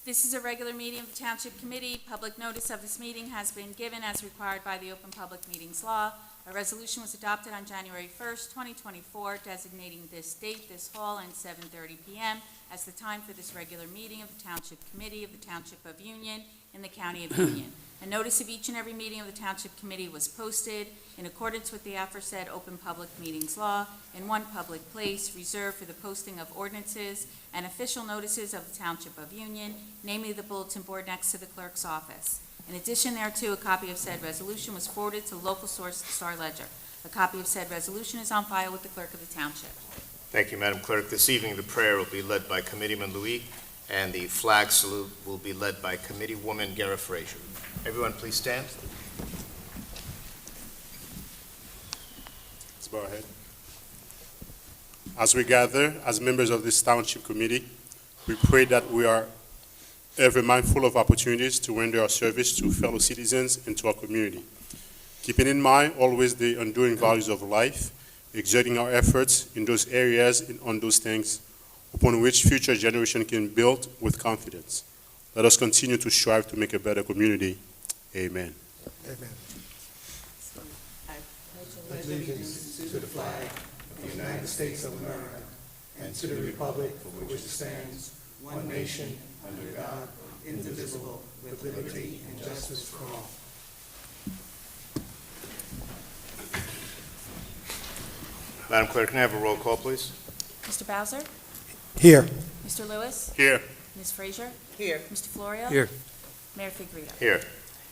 This is a regular meeting of the Township Committee. Public notice of this meeting has been given as required by the Open Public Meetings Law. A resolution was adopted on January 1st, 2024, designating this date, this hall, and 7:30 p.m. as the time for this regular meeting of the Township Committee of the Township of Union in the County of Union. A notice of each and every meeting of the Township Committee was posted in accordance with the aforesaid Open Public Meetings Law in one public place reserved for the posting of ordinances and official notices of the Township of Union, namely the bulletin board next to the clerk's office. In addition thereto, a copy of said resolution was forwarded to the local source, the Star Ledger. A copy of said resolution is on file with the clerk of the Township. Thank you, Madam Clerk. This evening, the prayer will be led by Committeeman Louis, and the flag salute will be led by Committeewoman Guerra Frazier. Everyone, please stand. Let's bow our head. As we gather as members of this Township Committee, we pray that we are ever mindful of opportunities to render our service to fellow citizens and to our community, keeping in mind always the enduring values of life, exerting our efforts in those areas and on those things upon which future generations can build with confidence. Let us continue to strive to make a better community. Amen. Amen. Pledge allegiance to the flag of the United States of America and to the republic for which it stands, one nation, under God, indivisible, with liberty and justice for all. Madam Clerk, can I have a roll call, please? Mr. Bowser? Here. Mr. Lewis? Here. Ms. Frazier? Here. Mr. Florio? Here. Mayor Figueredo? Here.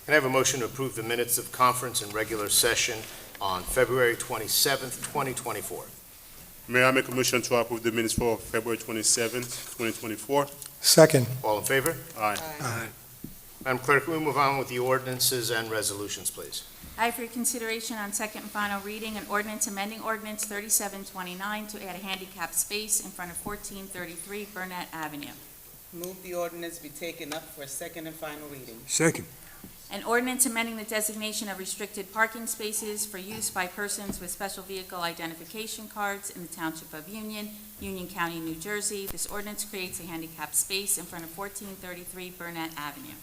Can I have a motion to approve the minutes of conference and regular session on February 27th, 2024? May I make a motion to approve the minutes for February 27th, 2024? Second. All in favor? Aye. Aye. Madam Clerk, we'll move on with the ordinances and resolutions, please. I have for your consideration on second and final reading an ordinance amending ordinance 3729 to add a handicap space in front of 1433 Burnett Avenue. Move the ordinance be taken up for a second and final reading. Second. An ordinance amending the designation of restricted parking spaces for use by persons with special vehicle identification cards in the Township of Union, Union County, New Jersey. This ordinance creates a handicap space in front of 1433 Burnett Avenue.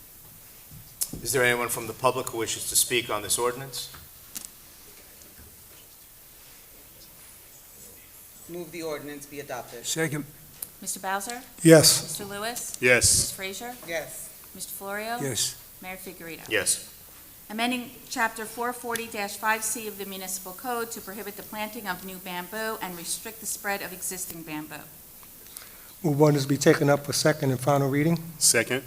Is there anyone from the public who wishes to speak on this ordinance? Move the ordinance be adopted. Second. Mr. Bowser? Yes. Mr. Lewis? Ms. Yes. Frazier? Yes. Mr. Florio? Yes. Mayor Figueredo? Yes. Amending Chapter 440-5C of the Municipal Code to prohibit the planting of new bamboo and restrict the spread of existing bamboo. Move ordinance be taken up for second and final reading. Second.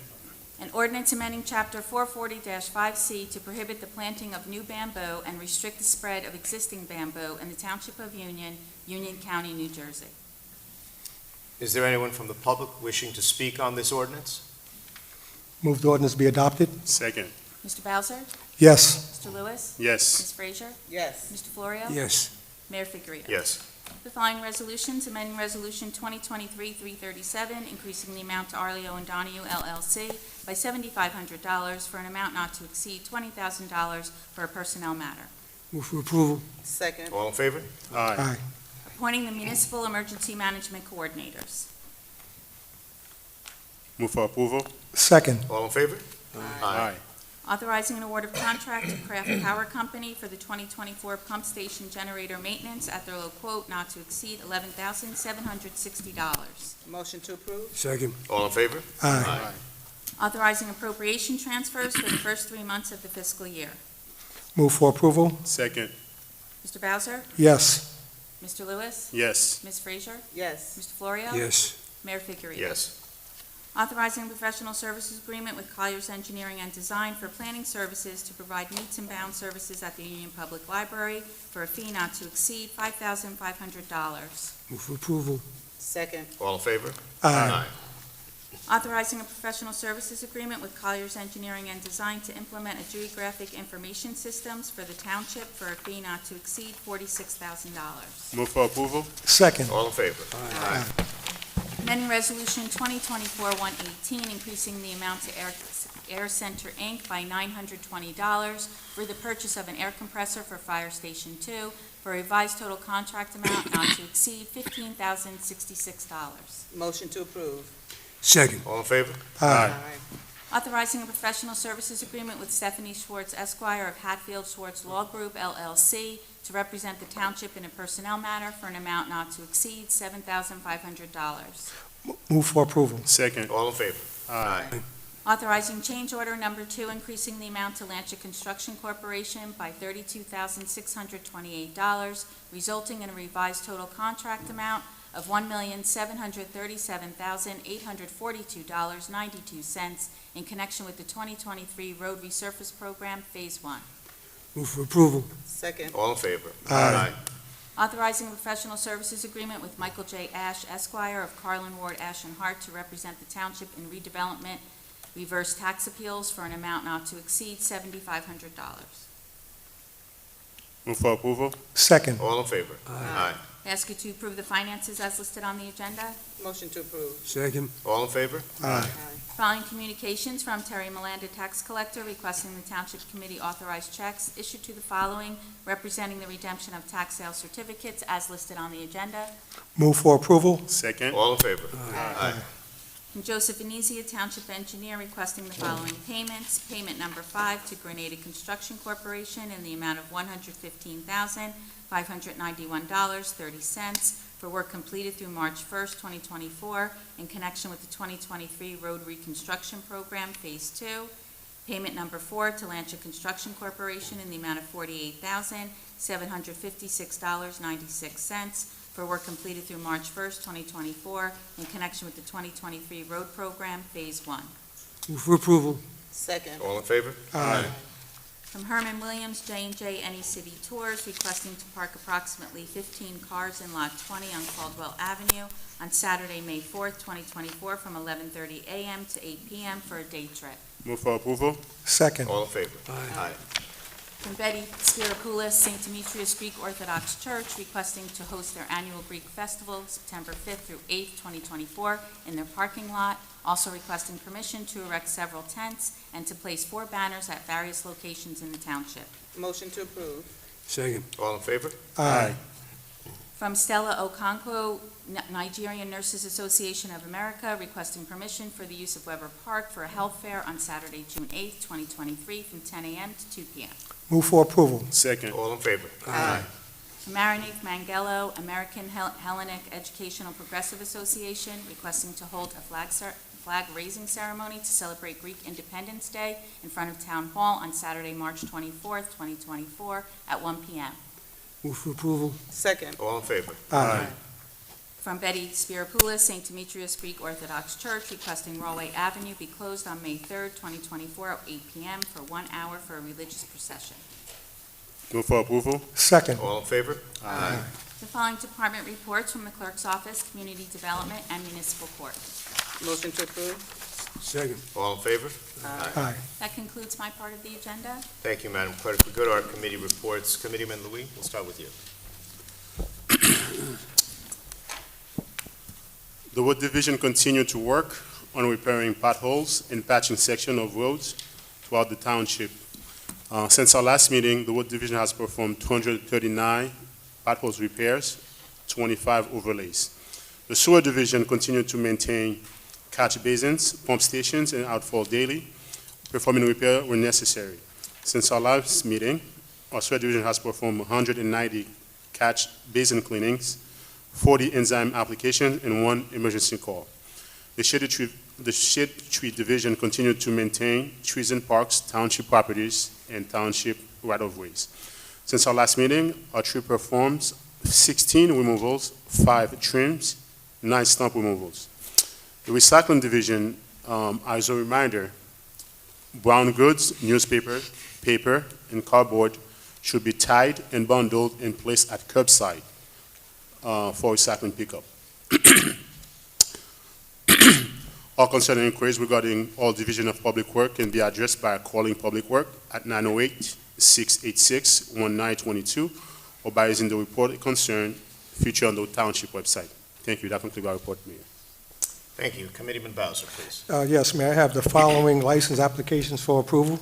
An ordinance amending Chapter 440-5C to prohibit the planting of new bamboo and restrict the spread of existing bamboo in the Township of Union, Union County, New Jersey. Is there anyone from the public wishing to speak on this ordinance? Move the ordinance be adopted. Second. Mr. Bowser? Yes. Mr. Lewis? Yes. Ms. Frazier? Yes. Mr. Florio? Yes. Mayor Figueredo? Yes. The following resolutions, amending Resolution 2023-337, increasing the amount to Arleo and Donahue LLC by $7,500 for an amount not to exceed $20,000 for a personnel matter. Move for approval. Second. All in favor? Aye. Aye. Appointing the Municipal Emergency Management Coordinators. Move for approval. Second. All in favor? Aye. Authorizing an award of contract to Craft Power Company for the 2024 pump station generator maintenance at their low quote not to exceed $11,760. Motion to approve. Second. All in favor? Aye. Authorizing appropriation transfers for the first 3 months of the fiscal year. Move for approval. Second. Mr. Bowser? Yes. Mr. Lewis? Yes. Ms. Frazier? Yes. Mr. Florio? Yes. Mayor Figueredo? Yes. Authorizing a professional services agreement with Colliers Engineering and Design for planning services to provide meets and bounds services at the Union Public Library for a fee not to exceed $5,500. Move for approval. Second. All in favor? Aye. Authorizing a professional services agreement with Colliers Engineering and Design to implement a geographic information systems for the township for a fee not to exceed $46,000. Move for approval. Second. All in favor? Aye. Amending Resolution 2024-118, increasing the amount to Air Center, Inc. by $920 for the purchase of an air compressor for Fire Station 2 for a revised total contract amount not to exceed $15,066. Motion to approve. Second. All in favor? Aye. Authorizing a professional services agreement with Stephanie Schwartz Esquire of Hatfield Schwartz Law Group, LLC, to represent the township in a personnel matter for an amount not to exceed $7,500. Move for approval. Second. All in favor? Aye. Authorizing change order number 2, increasing the amount to Lancha Construction Corporation by $32,628, resulting in a revised total contract amount of $1,737,842.92 in connection with the 2023 Road Resurface Program, Phase 1. Move for approval. Second. All in favor? Aye. Authorizing a professional services agreement with Michael J. Ash Esquire of Carlin Ward Ash and Hart to represent the township in redevelopment reverse tax appeals for an amount not to exceed $7,500. Move for approval. Second. All in favor? Aye. Ask you to approve the finances as listed on the agenda. Motion to approve. Second. All in favor? Aye. Following communications from Terry Milanda, tax collector, requesting the Township Committee authorize checks issued to the following, representing the redemption of tax sale certificates as listed on the agenda. Move for approval. Second. All in favor? Aye. From Joseph Venezia, Township Engineer, requesting the following payments. Payment number 5 to Grenada Construction Corporation in the amount of $115,591.30 for work completed through March 1st, 2024, in connection with the 2023 Road Reconstruction Program, Phase 2. Payment number 4 to Lancha Construction Corporation in the amount of $48,756.96 for work completed through March 1st, 2024, in connection with the 2023 Road Program, Phase 1. Move for approval. Second. All in favor? Aye. From Herman Williams, J&J Any City Tours, requesting to park approximately 15 cars in Lot 20 on Caldwell Avenue on Saturday, May 4th, 2024, from 11:30 a.m. to 8 p.m. for a day trip. Move for approval. Second. All in favor? Aye. From Betty Spiropoulos, St. Demetrius Greek Orthodox Church, requesting to host their annual Greek Festival, September 5th through 8th, 2024, in their parking lot. Also requesting permission to erect several tents and to place 4 banners at various locations in the township. Motion to approve. Second. All in favor? Aye. From Stella Okonkwo, Nigerian Nurses Association of America, requesting permission for the use of Weber Park for a health fair on Saturday, June 8th, 2023, from 10 a.m. to 2 p.m. Move for approval. Second. All in favor? Aye. From Marinique Mangello, American Hellenic Educational Progressive Association, requesting to hold a flag-raising ceremony to celebrate Greek Independence Day in front of Town Hall on Saturday, March 24th, 2024, at 1 p.m. Move for approval. Second. All in favor? Aye. From Betty Spiropoulos, St. Demetrius Greek Orthodox Church, requesting Rawway Avenue be closed on May 3rd, 2024, at 8 p.m. for 1 hour for a religious procession. Move for approval. Second. All in favor? Aye. The following department reports from the Clerk's Office, Community Development, and Municipal Court. Motion to approve. Second. All in favor? Aye. That concludes my part of the agenda. Thank you, Madam Clerk. We go to our committee reports. Committeeman Louis, we'll start with you. The Road Division continued to work on repairing potholes and patching sections of roads throughout the township. Since our last meeting, the Road Division has performed 239 potholes repairs, 25 overlays. The Sewer Division continued to maintain catch basins, pump stations, and outfall daily, performing repair when necessary. Since our last meeting, our Sewer Division has performed 190 catch basin cleanings, 40 enzyme applications, and 1 emergency call. The Shade Tree Division continued to maintain trees and parks, township properties, and township right-of-ways. Since our last meeting, our tree performs 16 removals, 5 trims, 9 stump removals. The Recycling Division, as a reminder, brown goods, newspaper, paper, and cardboard should be tied and bundled and placed at curbside for recycling pickup. All concerning inquiries regarding all Division of Public Work can be addressed by calling Public Work at 908-686-1922 or by using the report concern featured on the Township website. Thank you. That concludes our report, Mayor. Thank you. Committeeman Bowser, please. Yes, Mayor, I have the following license applications for approval.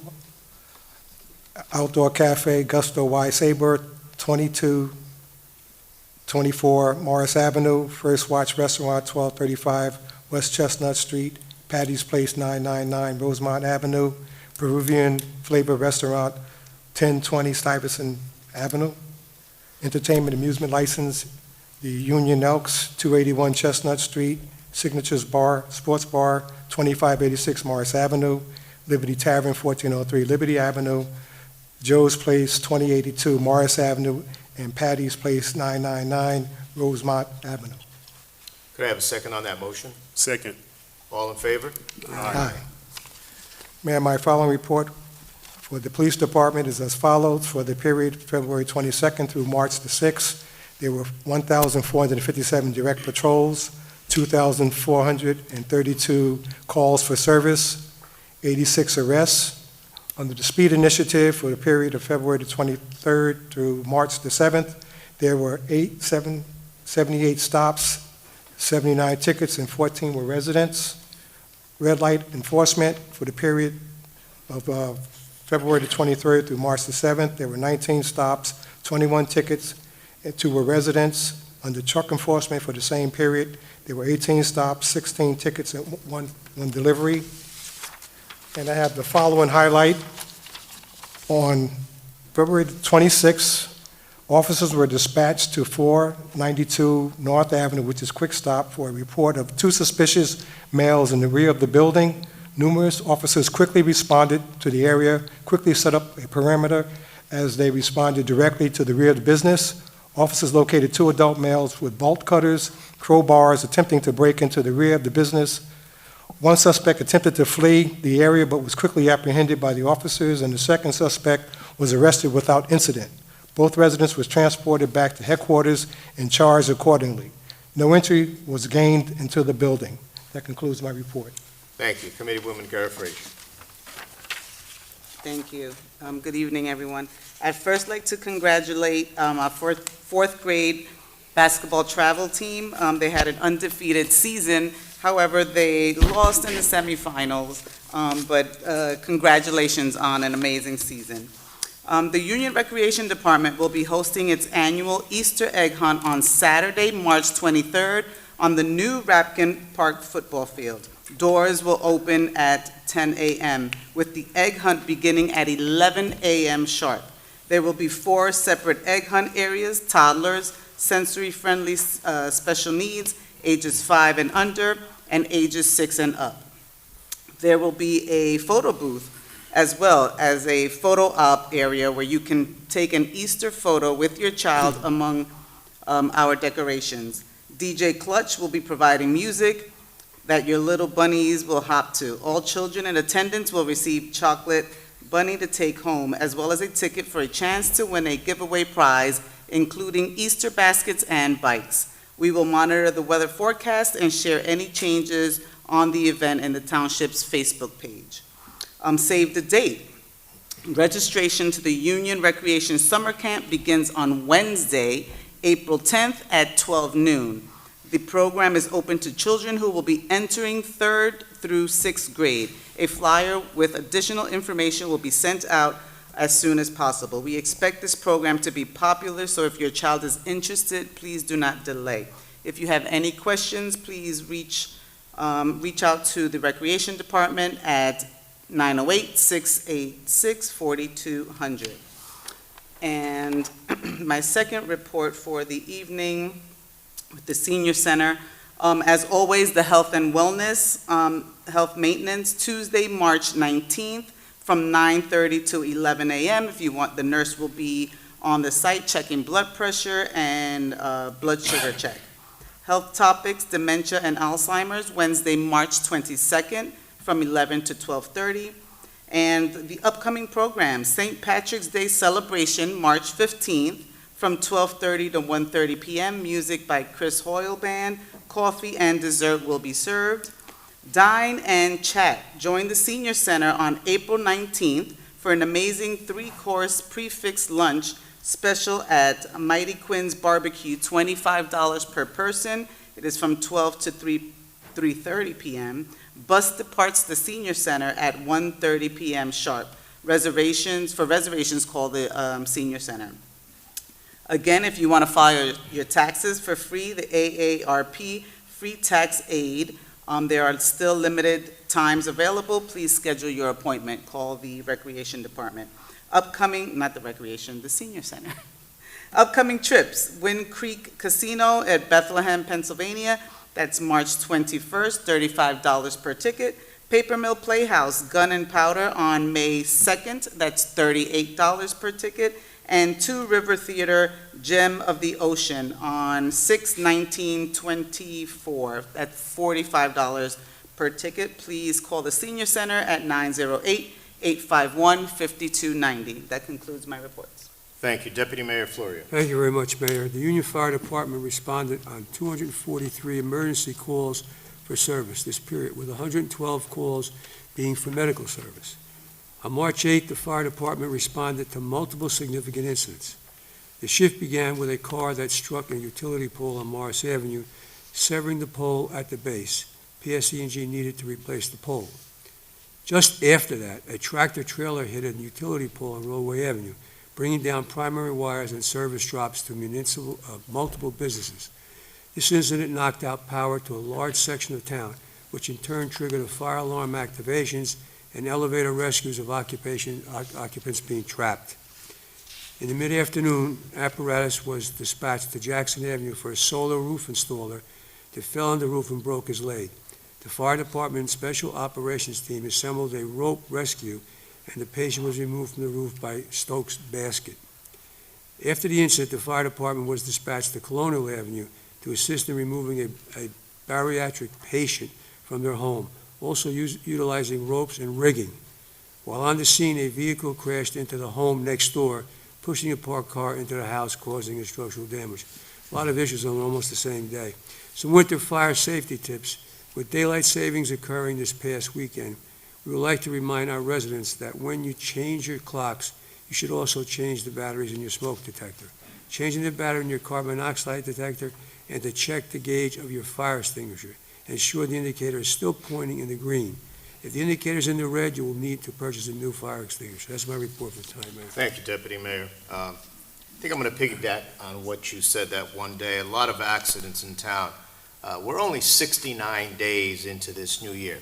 Outdoor Cafe, Gusto Y. Saber, 2224 Morris Avenue. First Watch Restaurant, 1235 West Chestnut Street, Patty's Place 999 Rosemont Avenue, Peruvian Flavor Restaurant 1020 Stuyvesant Avenue, entertainment amusement license, the Union Elks 281 Chestnut Street, Signatures Bar, Sports Bar 2586 Morris Avenue, Liberty Tavern 1403 Liberty Avenue, Joe's Place 2082 Morris Avenue, and Patty's Place 999 Rosemont Avenue. Could I have a second on that motion? Second. All in favor? Aye. Mayor, my following report for the police department is as follows. For the period February 22nd through March the 6th, there were 1,457 direct patrols, 2,432 calls for service, 86 arrests. Under the speed initiative for the period of February the 23rd through March the 7th, there were 78 stops, 79 tickets, and 14 were residents. Red light enforcement for the period of February the 23rd through March the 7th, there were 19 stops, 21 tickets, and 2 were residents. Under truck enforcement for the same period, there were 18 stops, 16 tickets, and one delivery. And I have the following highlight. On February the 26th, officers were dispatched to 492 North Avenue, which is Quick Stop, for a report of 2 suspicious males in the rear of the building. Numerous officers quickly responded to the area, quickly set up a perimeter as they responded directly to the rear of the business. Officers located 2 adult males with bolt cutters, crowbars, attempting to break into the rear of the business. One suspect attempted to flee the area but was quickly apprehended by the officers, and the second suspect was arrested without incident. Both residents were transported back to headquarters and charged accordingly. No entry was gained into the building. That concludes my report. Thank you. Committeewoman Guerra Frazier. Thank you. Good evening, everyone. I'd first like to congratulate our fourth grade basketball travel team. They had an undefeated season. However, they lost in the semifinals, but congratulations on an amazing season. The Union Recreation Department will be hosting its annual Easter egg hunt on Saturday, March 23rd on the new Rapkin Park football field. Doors will open at 10 a.m., with the egg hunt beginning at 11 a.m. sharp. There will be 4 separate egg hunt areas: toddlers, sensory-friendly special needs, ages 5 and under, and ages 6 and up. There will be a photo booth as well as a photo op area where you can take an Easter photo with your child among our decorations. DJ Clutch will be providing music that your little bunnies will hop to. All children in attendance will receive chocolate bunny to take home, as well as a ticket for a chance to win a giveaway prize, including Easter baskets and bikes. We will monitor the weather forecast and share any changes on the event in the Township's Facebook page. Save the date. Registration to the Union Recreation Summer Camp begins on Wednesday, April 10th at 12 noon. The program is open to children who will be entering 3rd through 6th grade. A flyer with additional information will be sent out as soon as possible. We expect this program to be popular, so if your child is interested, please do not delay. If you have any questions, please reach out to the Recreation Department at 908-686-4200. And my second report for the evening with the Senior Center, as always, the health and wellness, health maintenance, Tuesday, March 19th, from 9:30 to 11 a.m. If you want, the nurse will be on the site checking blood pressure and blood sugar check. Health topics, dementia and Alzheimer's, Wednesday, March 22nd, from 11 to 12:30. And the upcoming program, St. Patrick's Day celebration, March 15th, from 12:30 to 1:30 p.m. Music by Chris Hoyle Band. Coffee and dessert will be served. Dine and chat. Join the Senior Center on April 19th for an amazing 3-course prefix lunch special at Mighty Quinn's Barbecue, $25 per person. It is from 12 to 3:30 p.m. Bus departs the Senior Center at 1:30 p.m. sharp. Reservations call the Senior Center. Again, if you want to file your taxes for free, the AARP Free Tax Aid There are still limited times available. Please schedule your appointment. Call the Recreation Department. The Senior Center. Upcoming trips, Wind Creek Casino at Bethlehem, Pennsylvania. That's March 21st, $35 per ticket. Paper Mill Playhouse, Gun and Powder on May 2nd. That's $38 per ticket. And Two River Theater, Gem of the Ocean on 6/19/24. That's $45 per ticket. Please call the Senior Center at 908-851-5290. That concludes my reports. Thank you. Deputy Mayor Florio. Thank you very much, Mayor. The Union Fire Department responded on 243 emergency calls for service this period, with 112 calls being for medical service. On March 8th, the fire department responded to multiple significant incidents. The shift began with a car that struck a utility pole on Morris Avenue, severing the pole at the base. PSE&G needed to replace the pole. Just after that, a tractor-trailer hit a utility pole on Roadway Avenue, bringing down primary wires and service drops to multiple businesses. This incident knocked out power to a large section of town, which in turn triggered a fire alarm activations and elevator rescues of occupants being trapped. In the mid-afternoon, apparatus was dispatched to Jackson Avenue for a solar roof installer that fell on the roof and broke his leg. The fire department special operations team assembled a rope rescue, and the patient was removed from the roof by Stokes basket. After the incident, the fire department was dispatched to Colonial Avenue to assist in removing a bariatric patient from their home, also utilizing ropes and rigging. While on the scene, a vehicle crashed into the home next door, pushing a parked car into the house, causing structural damage. A lot of issues on almost the same day. Some winter fire safety tips. With daylight savings occurring this past weekend, we would like to remind our residents that when you change your clocks, you should also change the batteries in your smoke detector. Changing the battery in your carbon monoxide detector, and to check the gauge of your fire extinguisher. Ensure the indicator is still pointing in the green. If the indicator is in the red, you will need to purchase a new fire extinguisher. That's my report for tonight, Mayor. Thank you, Deputy Mayor. I think I'm going to piggyback on what you said that one day. A lot of accidents in town. We're only 69 days into this new year,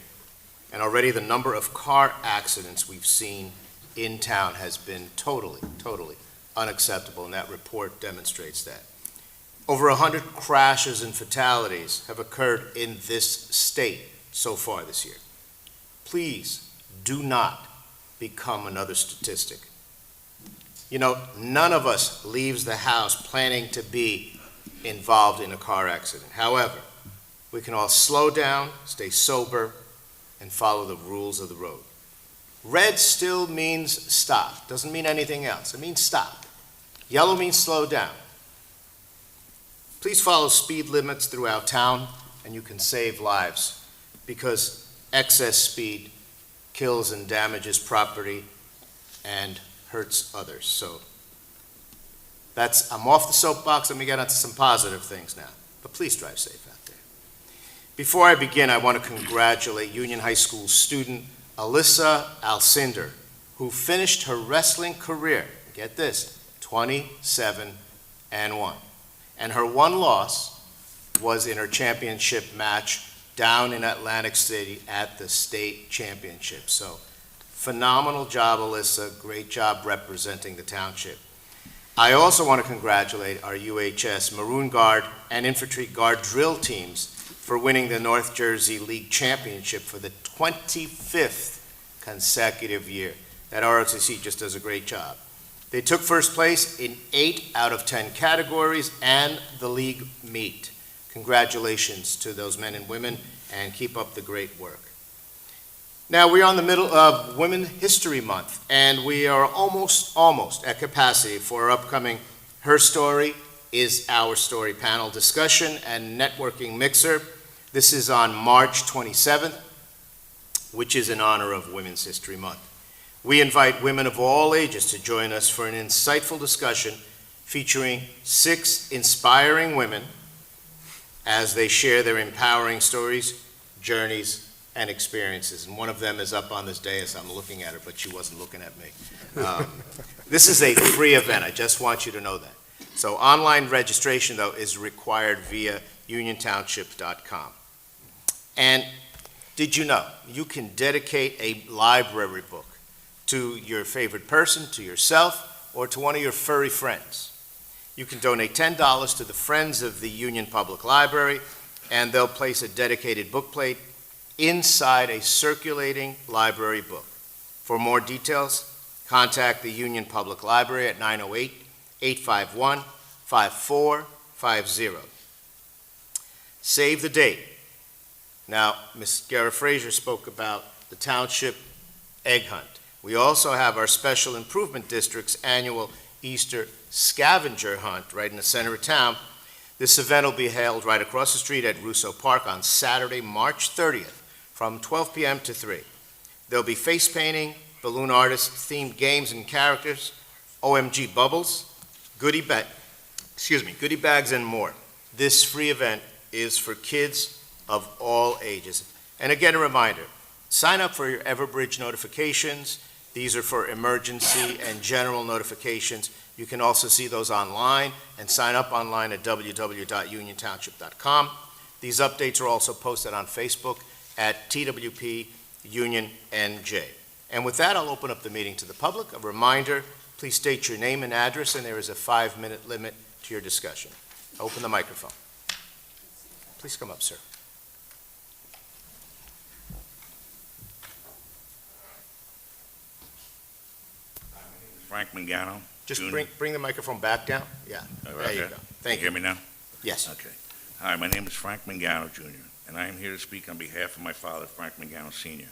and already the number of car accidents we've seen in town has been totally unacceptable, and that report demonstrates that. Over 100 crashes and fatalities have occurred in this state so far this year. Please do not become another statistic. You know, none of us leaves the house planning to be involved in a car accident. However, we can all slow down, stay sober, and follow the rules of the road. Red still means stop. Doesn't mean anything else. It means stop. Yellow means slow down. Please follow speed limits throughout town, and you can save lives, because excess speed kills and damages property and hurts others. So I'm off the soapbox. Let me get onto some positive things now. But please drive safe out there. Before I begin, I want to congratulate Union High School student Alyssa Alcindor, who finished her wrestling career, get this, 27-1. And her one loss was in her championship match down in Atlantic City at the state championship. So phenomenal job, Alyssa. Great job representing the township. I also want to congratulate our UHS Maroon Guard and Infantry Guard drill teams for winning the North Jersey League Championship for the 25th consecutive year. That ROTC just does a great job. They took first place in 8 out of 10 categories and the league meet. Congratulations to those men and women, and keep up the great work. Now, we're in the middle of Women's History Month, and we are almost at capacity for our upcoming Her Story is Our Story panel discussion and networking mixer. This is on March 27th, which is in honor of Women's History Month. We invite women of all ages to join us for an insightful discussion featuring 6 inspiring women as they share their empowering stories, journeys, and experiences. And one of them is up on this dais. I'm looking at her, but she wasn't looking at me. This is a free event. I just want you to know that. So online registration, though, is required via uniontownship.com. And did you know you can dedicate a library book to your favorite person, to yourself, or to one of your furry friends? You can donate $10 to the Friends of the Union Public Library, and they'll place a dedicated book plate inside a circulating library book. For more details, contact the Union Public Library at 908-851-5450. Save the date. Now, Ms. Guerra Frazier spoke about the Township Egg Hunt. We also have our Special Improvement District's annual Easter Scavenger Hunt right in the center of town. This event will be held right across the street at Russo Park on Saturday, March 30th, from 12 p.m. to 3. There'll be face painting, balloon artists, themed games and characters, OMG bubbles, goodie bags, and more. This free event is for kids of all ages. And again, a reminder, sign up for your Everbridge notifications. These are for emergency and general notifications. You can also see those online and sign up online at www.uniontownship.com. These updates are also posted on Facebook at TWP Union NJ. And with that, I'll open up the meeting to the public. A reminder, please state your name and address, and there is a 5-minute limit to your discussion. Open the microphone. Please come up, sir. Frank Mangano. Just Junior. bring the microphone back down. Yeah, there you go. Thank Hear you. me now? Yes. Okay. Hi, my name is Frank Mangano, Jr., and I am here to speak on behalf of my father, Frank Mangano, Sr.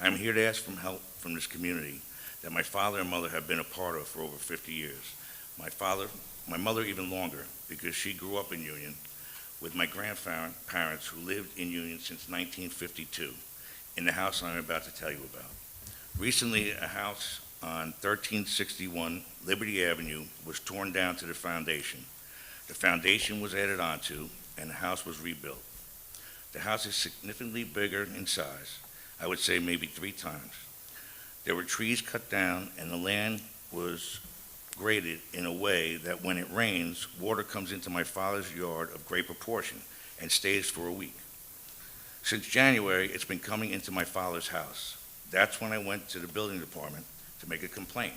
I am here to ask for help from this community that my father and mother have been a part of for over 50 years. My mother even longer, because she grew up in Union with my grandparents who lived in Union since 1952, in the house I'm about to tell you about. Recently, a house on 1361 Liberty Avenue was torn down to the foundation. The foundation was added onto, and the house was rebuilt. The house is significantly bigger in size, I would say maybe 3 times. There were trees cut down, and the land was graded in a way that when it rains, water comes into my father's yard of great proportion and stays for a week. Since January, it's been coming into my father's house. That's when I went to the building department to make a complaint.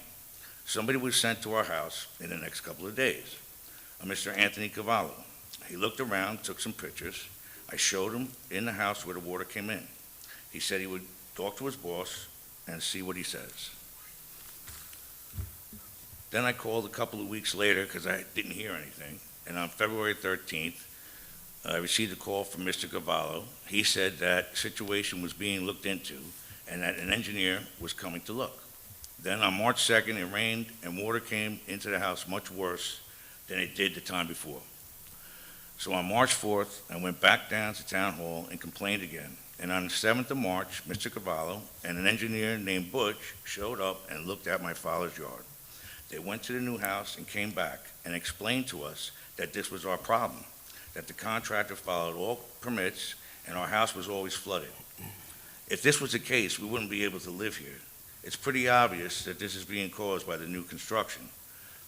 Somebody was sent to our house in the next couple of days, a Mr. Anthony Cavallo. He looked around, took some pictures. I showed him in the house where the water came in. He said he would talk to his boss and see what he says. Then I called a couple of weeks later because I didn't hear anything, and on February 13th, I received a call from Mr. Cavallo. He said that situation was being looked into and that an engineer was coming to look. Then on March 2nd, it rained and water came into the house much worse than it did the time before. So on March 4th, I went back down to Town Hall and complained again. And on the 7th of March, Mr. Cavallo and an engineer named Butch showed up and looked at my father's yard. They went to the new house and came back and explained to us that this was our problem, that the contractor followed all permits and our house was always flooded. If this was the case, we wouldn't be able to live here. It's pretty obvious that this is being caused by the new construction.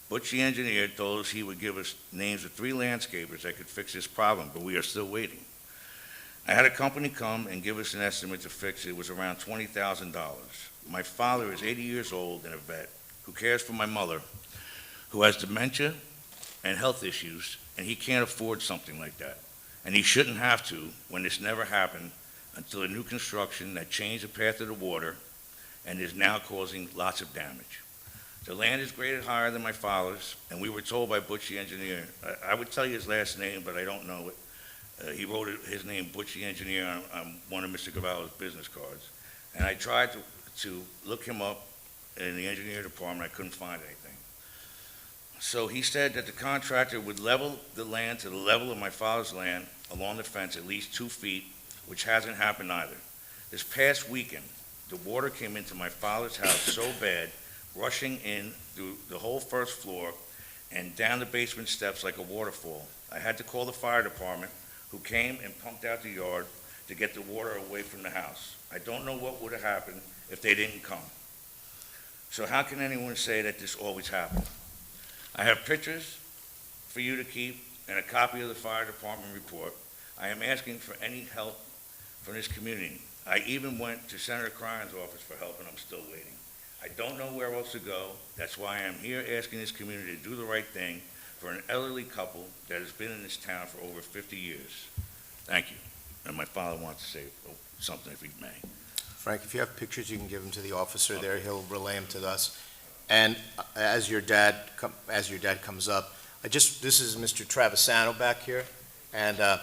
Butch, the engineer, told us he would give us names of 3 landscapers that could fix this problem, but we are still waiting. I had a company come and give us an estimate to fix it. It was around $20,000. My father is 80 years old and a vet who cares for my mother, who has dementia and health issues, and he can't afford something like that. And he shouldn't have to when this never happened until a new construction that changed the path of the water and is now causing lots of damage. The land is graded higher than my father's, and we were told by Butch the engineer, I would tell you his last name, but I don't know it. He wrote his name, Butch the engineer, on one of Mr. Cavallo's business cards. And I tried to look him up in the engineer department. I couldn't find anything. So he said that the contractor would level the land to the level of my father's land along the fence at least 2 feet, which hasn't happened either. This past weekend, the water came into my father's house so bad, rushing in through the whole first floor and down the basement steps like a waterfall. I had to call the fire department, who came and pumped out the yard to get the water away from the house. I don't know what would have happened if they didn't come. So how can anyone say that this always happened? I have pictures for you to keep and a copy of the fire department report. I am asking for any help from this community. I even went to Senator Cryan's office for help, and I'm still waiting. I don't know where else to go. That's why I'm here asking this community to do the right thing for an elderly couple that has been in this town for over 50 years. Thank you. And my father wants to say something, if he may. Frank, if you have pictures, you can give them to the officer there. He'll relay them to us. And as your dad comes up, this is Mr. Travisano back here, and I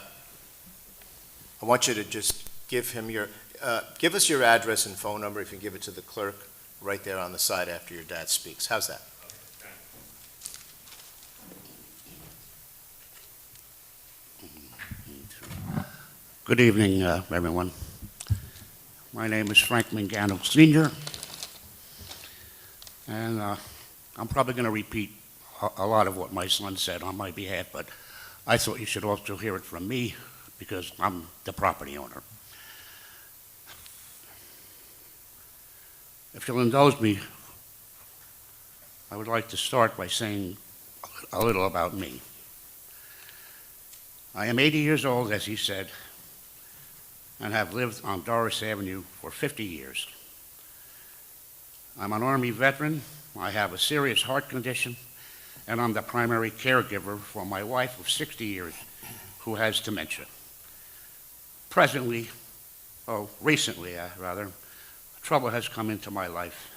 want you to just give us your address and phone number. If you can give it to the clerk right there on the side after your dad speaks. How's that? Good evening, everyone. My name is Frank Mangano Sr., and I'm probably going to repeat a lot of what my son said on my behalf, but I thought you should also hear it from me because I'm the property owner. If you'll indulge me, I would like to start by saying a little about me. I am 80 years old, as he said, and have lived on Doris Avenue for 50 years. I'm an Army veteran, I have a serious heart condition, and I'm the primary caregiver for my wife of 60 years who has dementia. Recently, trouble has come into my life,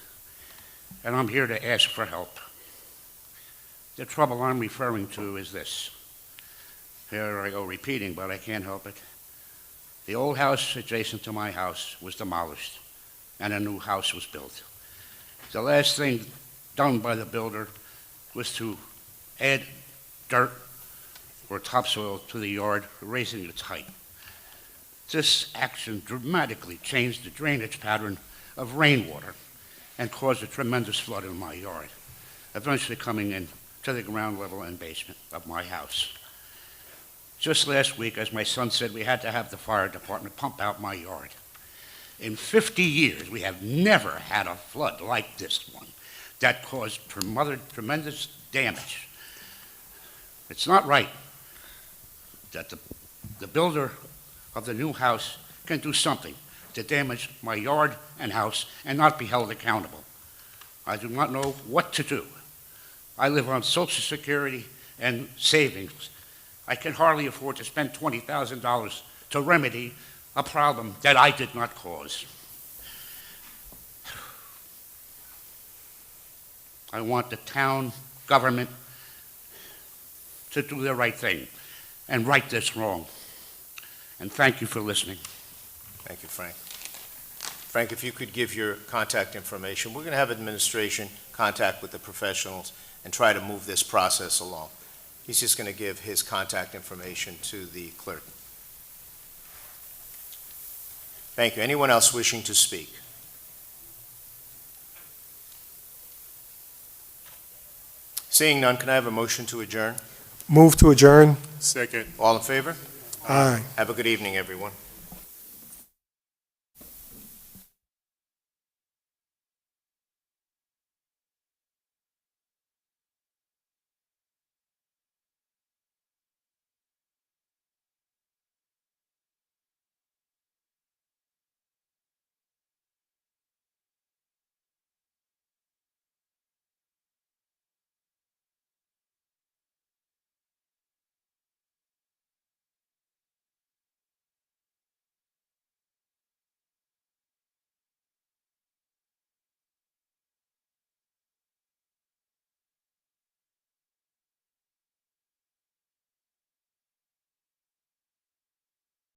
and I'm here to ask for help. The trouble I'm referring to is this. Here I go repeating, but I can't help it. The old house adjacent to my house was demolished, and a new house was built. The last thing done by the builder was to add dirt or topsoil to the yard, raising its height. This action dramatically changed the drainage pattern of rainwater and caused a tremendous flood in my yard, eventually coming in to the ground level and basement of my house. Just last week, as my son said, we had to have the fire department pump out my yard. In 50 years, we have never had a flood like this one that caused tremendous damage. It's not right that the builder of the new house can do something to damage my yard and house and not be held accountable. I do not know what to do. I live on Social Security and savings. I can hardly afford to spend $20,000 to remedy a problem that I did not cause. I want the town government to do the right thing and right this wrong. And thank you for listening. Thank you, Frank. Frank, if you could give your contact information, we're going to have administration contact with the professionals and try to move this process along. He's just going to give his contact information to the clerk. Thank you. Anyone else wishing to speak? Seeing none, can I have a motion to adjourn? Move to adjourn. Second. All in favor? Aye. Have a good evening, everyone.